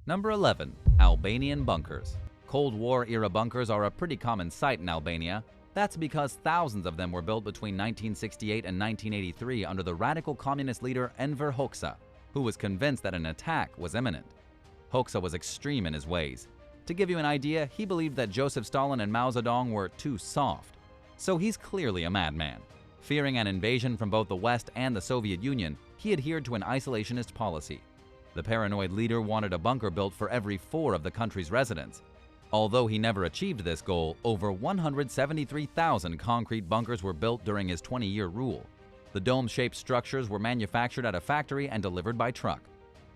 Number 11. Albanian bunkers. Cold War-era bunkers are a pretty common sight in Albania. That's because thousands of them were built between 1968 and 1983 under the radical communist leader Enver Hoxha, who was convinced that an attack was imminent. Hoxha was extreme in his ways. To give you an idea, he believed that Joseph Stalin and Mao Zedong were too soft. So he's clearly a madman. Fearing an invasion from both the West and the Soviet Union, he adhered to an isolationist policy. The paranoid leader wanted a bunker built for every 4 of the country's residents. Although he never achieved this goal, over 173,000 concrete bunkers were built during his 20-year rule. The dome-shaped structures were manufactured at a factory and delivered by truck.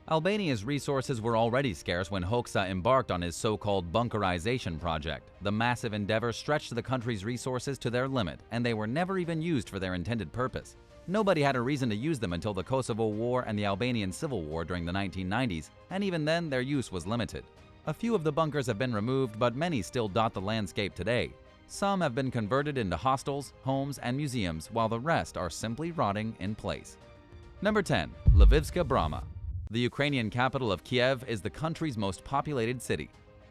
Albania's resources were already scarce when Hoxha embarked on his so-called bunkerization project. The massive endeavor stretched the country's resources to their limit, and they were never even used for their intended purpose. Nobody had a reason to use them until the Kosovo War and the Albanian Civil War during the 1990s, and even then their use was limited. A few of the bunkers have been removed, but many still dot the landscape today. Some have been converted into hostels, homes, and museums, while the rest are simply rotting in place. Number 10. Levskaya Brahma. The Ukrainian capital of Kiev is the country's most populated city.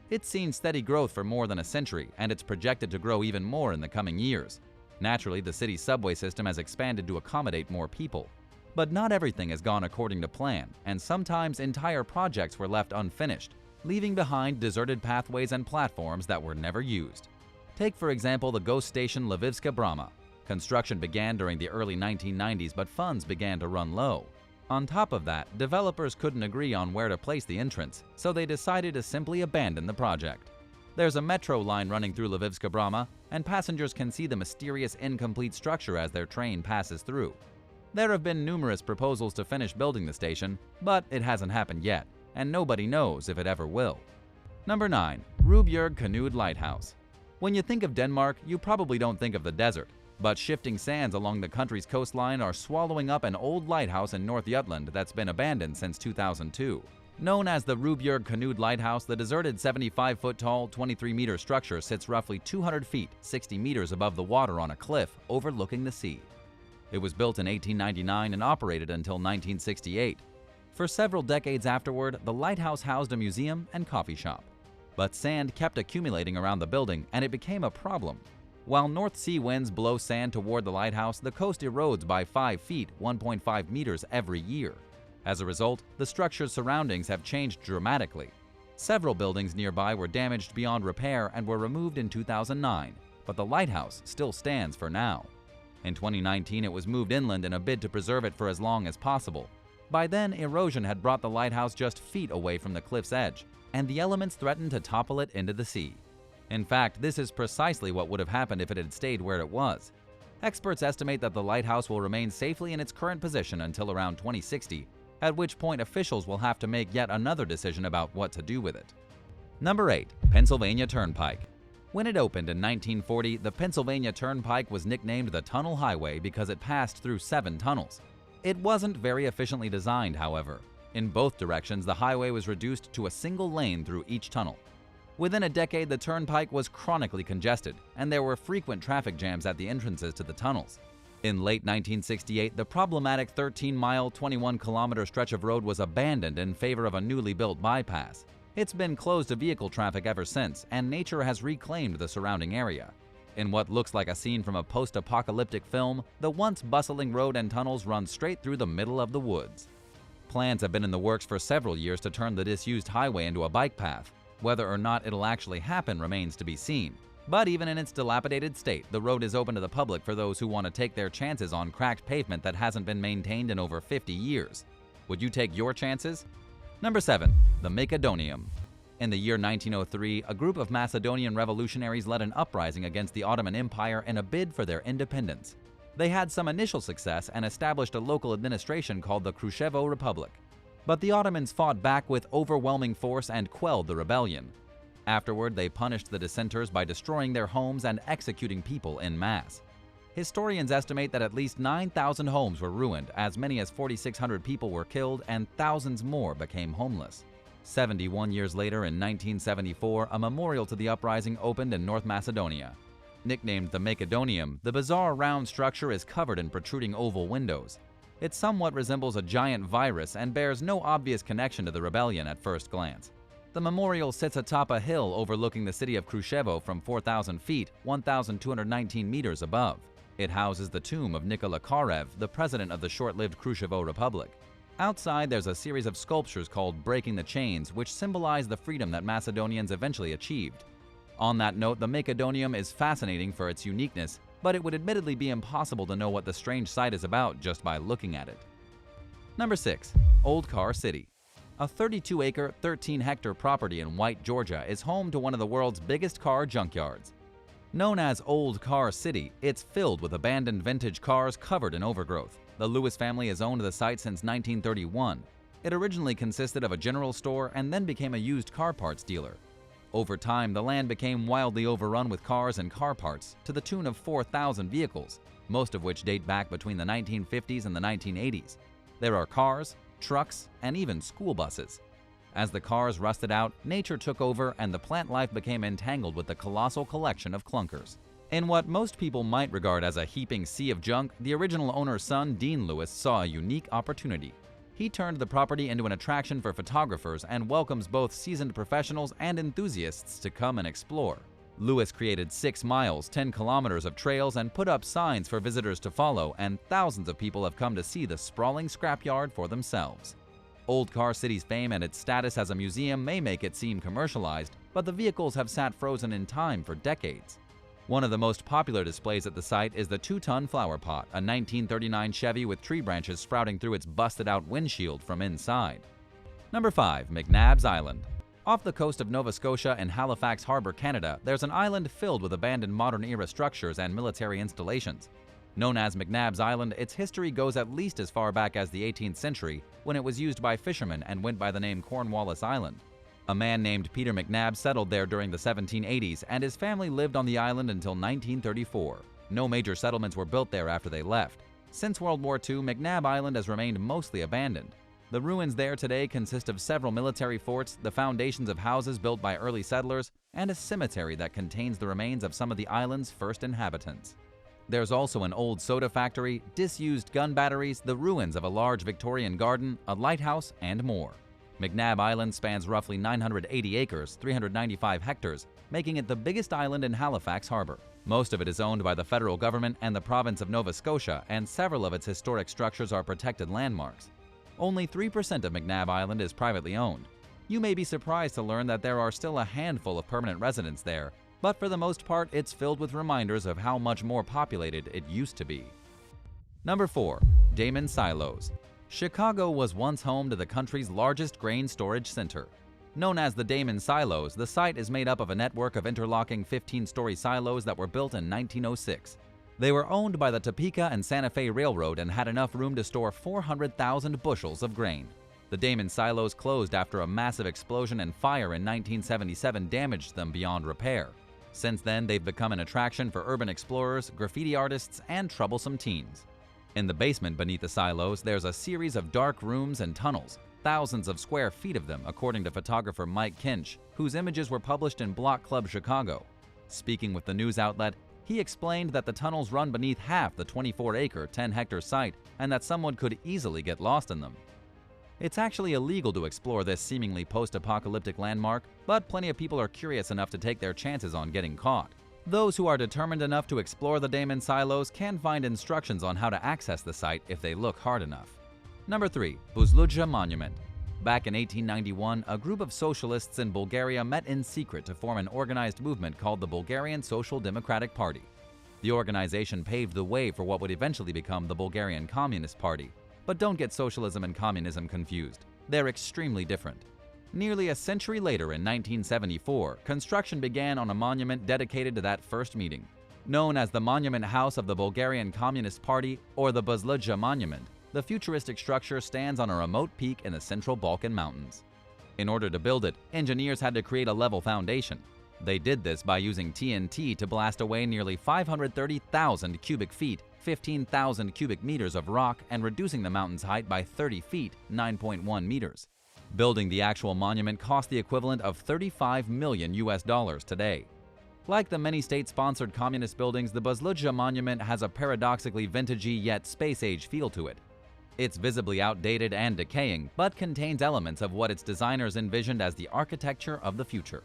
It's seen steady growth for more than a century, and it's projected to grow even more in the coming years. Naturally, the city's subway system has expanded to accommodate more people. But not everything has gone according to plan, and sometimes entire projects were left unfinished, leaving behind deserted pathways and platforms that were never used. Take, for example, the ghost station Levskaya Brahma. Construction began during the early 1990s, but funds began to run low. On top of that, developers couldn't agree on where to place the entrance, so they decided to simply abandon the project. There's a metro line running through Levskaya Brahma, and passengers can see the mysterious incomplete structure as their train passes through. There have been numerous proposals to finish building the station, but it hasn't happened yet, and nobody knows if it ever will. Number 9. Rubin Canoed Lighthouse. When you think of Denmark, you probably don't think of the desert, but shifting sands along the country's coastline are swallowing up an old lighthouse in North Jutland that's been abandoned since 2002. Known as the Rubin Canoed Lighthouse, the deserted 75-foot-tall, 23-meter structure sits roughly 200 feet, 60 meters above the water on a cliff overlooking the sea. It was built in 1899 and operated until 1968. For several decades afterward, the lighthouse housed a museum and coffee shop. But sand kept accumulating around the building, and it became a problem. While North Sea winds blow sand toward the lighthouse, the coast erodes by 5 feet, 1.5 meters every year. As a result, the structure's surroundings have changed dramatically. Several buildings nearby were damaged beyond repair and were removed in 2009, but the lighthouse still stands for now. In 2019, it was moved inland in a bid to preserve it for as long as possible. By then, erosion had brought the lighthouse just feet away from the cliff's edge, and the elements threatened to topple it into the sea. In fact, this is precisely what would have happened if it had stayed where it was. Experts estimate that the lighthouse will remain safely in its current position until around 2060, at which point officials will have to make yet another decision about what to do with it. Number 8. Pennsylvania Turnpike. When it opened in 1940, the Pennsylvania Turnpike was nicknamed the Tunnel Highway because it passed through 7 tunnels. It wasn't very efficiently designed, however. In both directions, the highway was reduced to a single lane through each tunnel. Within a decade, the turnpike was chronically congested, and there were frequent traffic jams at the entrances to the tunnels. In late 1968, the problematic 13-mile, 21-kilometer stretch of road was abandoned in favor of a newly built bypass. It's been closed to vehicle traffic ever since, and nature has reclaimed the surrounding area. In what looks like a scene from a post-apocalyptic film, the once bustling road and tunnels run straight through the middle of the woods. Plans have been in the works for several years to turn the disused highway into a bike path. Whether or not it'll actually happen remains to be seen. But even in its dilapidated state, the road is open to the public for those who want to take their chances on cracked pavement that hasn't been maintained in over 50 years. Would you take your chances? Number 7. The Makedonium. In the year 1903, a group of Macedonian revolutionaries led an uprising against the Ottoman Empire in a bid for their independence. They had some initial success and established a local administration called the Kruševo Republic. But the Ottomans fought back with overwhelming force and quelled the rebellion. Afterward, they punished the dissenters by destroying their homes and executing people en masse. Historians estimate that at least 9,000 homes were ruined, as many as 4,600 people were killed, and thousands more became homeless. 71 years later, in 1974, a memorial to the uprising opened in North Macedonia. Nicknamed the Makedonium, the bizarre round structure is covered in protruding oval windows. It somewhat resembles a giant virus and bears no obvious connection to the rebellion at first glance. The memorial sits atop a hill overlooking the city of Krushevo from 4,000 feet, 1,219 meters above. It houses the tomb of Nikola Karev, the president of the short-lived Krushevo Republic. Outside, there's a series of sculptures called Breaking the Chains, which symbolize the freedom that Macedonians eventually achieved. On that note, the Makedonium is fascinating for its uniqueness, but it would admittedly be impossible to know what the strange site is about just by looking at it. Number 6. Old Car City. A 32-acre, 13-hectare property in White, Georgia is home to one of the world's biggest car junkyards. Known as Old Car City, it's filled with abandoned vintage cars covered in overgrowth. The Lewis family has owned the site since 1931. It originally consisted of a general store and then became a used car parts dealer. Over time, the land became wildly overrun with cars and car parts, to the tune of 4,000 vehicles, most of which date back between the 1950s and the 1980s. There are cars, trucks, and even school buses. As the cars rusted out, nature took over and the plant life became entangled with the colossal collection of clunkers. In what most people might regard as a heaping sea of junk, the original owner's son, Dean Lewis, saw a unique opportunity. He turned the property into an attraction for photographers and welcomes both seasoned professionals and enthusiasts to come and explore. Lewis created 6 miles, 10 kilometers of trails and put up signs for visitors to follow, and thousands of people have come to see the sprawling scrapyard for themselves. Old Car City's fame and its status as a museum may make it seem commercialized, but the vehicles have sat frozen in time for decades. One of the most popular displays at the site is the 2-ton flower pot, a 1939 Chevy with tree branches sprouting through its busted-out windshield from inside. Number 5. McNallys Island. Off the coast of Nova Scotia in Halifax Harbour, Canada, there's an island filled with abandoned modern-era structures and military installations. Known as McNallys Island, its history goes at least as far back as the 18th century, when it was used by fishermen and went by the name Cornwallis Island. A man named Peter McNabb settled there during the 1780s, and his family lived on the island until 1934. No major settlements were built there after they left. Since World War II, McNabb Island has remained mostly abandoned. The ruins there today consist of several military forts, the foundations of houses built by early settlers, and a cemetery that contains the remains of some of the island's first inhabitants. There's also an old soda factory, disused gun batteries, the ruins of a large Victorian garden, a lighthouse, and more. McNabb Island spans roughly 980 acres, 395 hectares, making it the biggest island in Halifax Harbour. Most of it is owned by the federal government and the province of Nova Scotia, and several of its historic structures are protected landmarks. Only 3% of McNabb Island is privately owned. You may be surprised to learn that there are still a handful of permanent residents there, but for the most part, it's filled with reminders of how much more populated it used to be. Number 4. Damon Silos. Chicago was once home to the country's largest grain storage center. Known as the Damon Silos, the site is made up of a network of interlocking 15-story silos that were built in 1906. They were owned by the Topeka and Santa Fe Railroad and had enough room to store 400,000 bushels of grain. The Damon Silos closed after a massive explosion and fire in 1977 damaged them beyond repair. Since then, they've become an attraction for urban explorers, graffiti artists, and troublesome teens. In the basement beneath the silos, there's a series of dark rooms and tunnels, thousands of square feet of them, according to photographer Mike Kinch, whose images were published in Block Club Chicago. Speaking with the news outlet, he explained that the tunnels run beneath half the 24-acre, 10-hectare site and that someone could easily get lost in them. It's actually illegal to explore this seemingly post-apocalyptic landmark, but plenty of people are curious enough to take their chances on getting caught. Those who are determined enough to explore the Damon Silos can find instructions on how to access the site if they look hard enough. Number 3. Basleja Monument. Back in 1891, a group of socialists in Bulgaria met in secret to form an organized movement called the Bulgarian Social Democratic Party. The organization paved the way for what would eventually become the Bulgarian Communist Party. But don't get socialism and communism confused. They're extremely different. Nearly a century later, in 1974, construction began on a monument dedicated to that first meeting. Known as the Monument House of the Bulgarian Communist Party, or the Basleja Monument, the futuristic structure stands on a remote peak in the central Balkan Mountains. In order to build it, engineers had to create a level foundation. They did this by using TNT to blast away nearly 530,000 cubic feet, 15,000 cubic meters of rock, and reducing the mountain's height by 30 feet, 9.1 meters. Building the actual monument cost the equivalent of $35 million today. Like the many state-sponsored communist buildings, the Basleja Monument has a paradoxically vintagey yet space-age feel to it. It's visibly outdated and decaying, but contains elements of what its designers envisioned as the architecture of the future.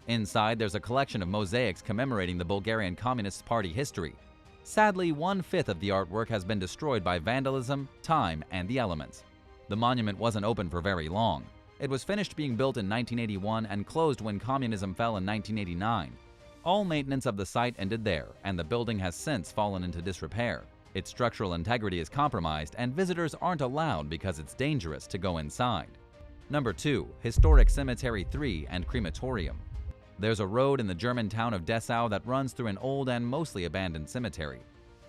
Inside, there's a collection of mosaics commemorating the Bulgarian Communist Party history. Sadly, 1/5 of the artwork has been destroyed by vandalism, time, and the elements. The monument wasn't open for very long. It was finished being built in 1981 and closed when communism fell in 1989. All maintenance of the site ended there, and the building has since fallen into disrepair. Its structural integrity is compromised, and visitors aren't allowed because it's dangerous to go inside. Number 2. Historic Cemetery 3 and Crematorium. There's a road in the German town of Dessau that runs through an old and mostly abandoned cemetery.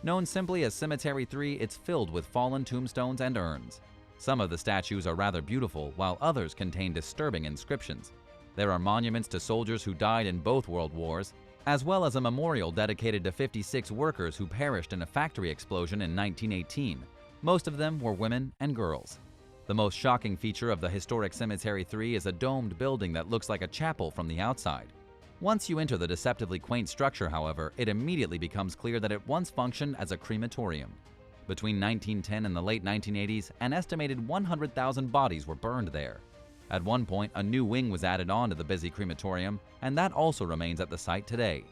Known simply as Cemetery 3, it's filled with fallen tombstones and urns. Some of the statues are rather beautiful, while others contain disturbing inscriptions. There are monuments to soldiers who died in both world wars, as well as a memorial dedicated to 56 workers who perished in a factory explosion in 1918. Most of them were women and girls. The most shocking feature of the historic Cemetery 3 is a domed building that looks like a chapel from the outside. Once you enter the deceptively quaint structure, however, it immediately becomes clear that it once functioned as a crematorium. Between 1910 and the late 1980s, an estimated 100,000 bodies were burned there. At one point, a new wing was added on to the busy crematorium, and that also remains at the site today.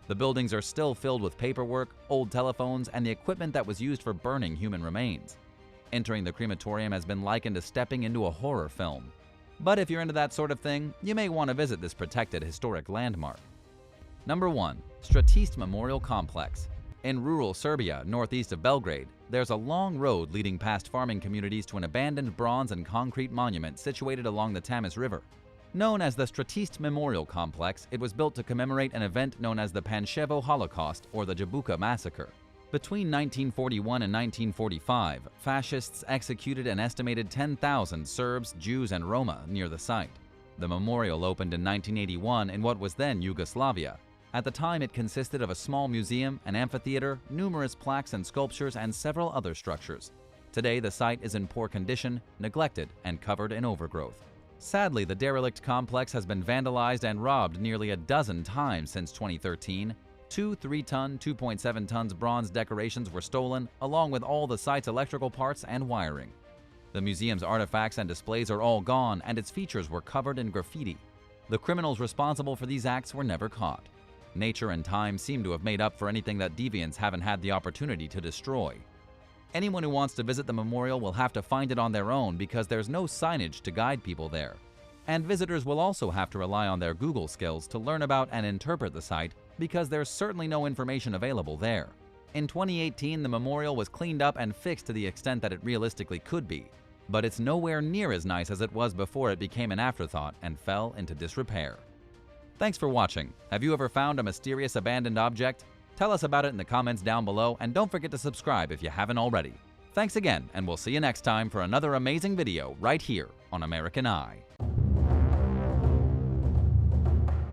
The buildings are still filled with paperwork, old telephones, and the equipment that was used for burning human remains. Entering the crematorium has been likened to stepping into a horror film. But if you're into that sort of thing, you may want to visit this protected historic landmark. Number 1. Stratis Memorial Complex. In rural Serbia, northeast of Belgrade, there's a long road leading past farming communities to an abandoned bronze and concrete monument situated along the Tamis River. Known as the Stratis Memorial Complex, it was built to commemorate an event known as the Pančevo Holocaust or the Jabuka Massacre. Between 1941 and 1945, fascists executed an estimated 10,000 Serbs, Jews, and Roma near the site. The memorial opened in 1981 in what was then Yugoslavia. At the time, it consisted of a small museum, an amphitheater, numerous plaques and sculptures, and several other structures. Today, the site is in poor condition, neglected, and covered in overgrowth. Sadly, the derelict complex has been vandalized and robbed nearly a dozen times since 2013. 2 3-ton, 2.7 tons bronze decorations were stolen, along with all the site's electrical parts and wiring. The museum's artifacts and displays are all gone, and its features were covered in graffiti. The criminals responsible for these acts were never caught. Nature and time seem to have made up for anything that deviants haven't had the opportunity to destroy. Anyone who wants to visit the memorial will have to find it on their own because there's no signage to guide people there. And visitors will also have to rely on their Google skills to learn about and interpret the site because there's certainly no information available there. In 2018, the memorial was cleaned up and fixed to the extent that it realistically could be, but it's nowhere near as nice as it was before it became an afterthought and fell into disrepair. Thanks for watching. Have you ever found a mysterious abandoned object? Tell us about it in the comments down below, and don't forget to subscribe if you haven't already. Thanks again, and we'll see you next time for another amazing video right here on American Eye.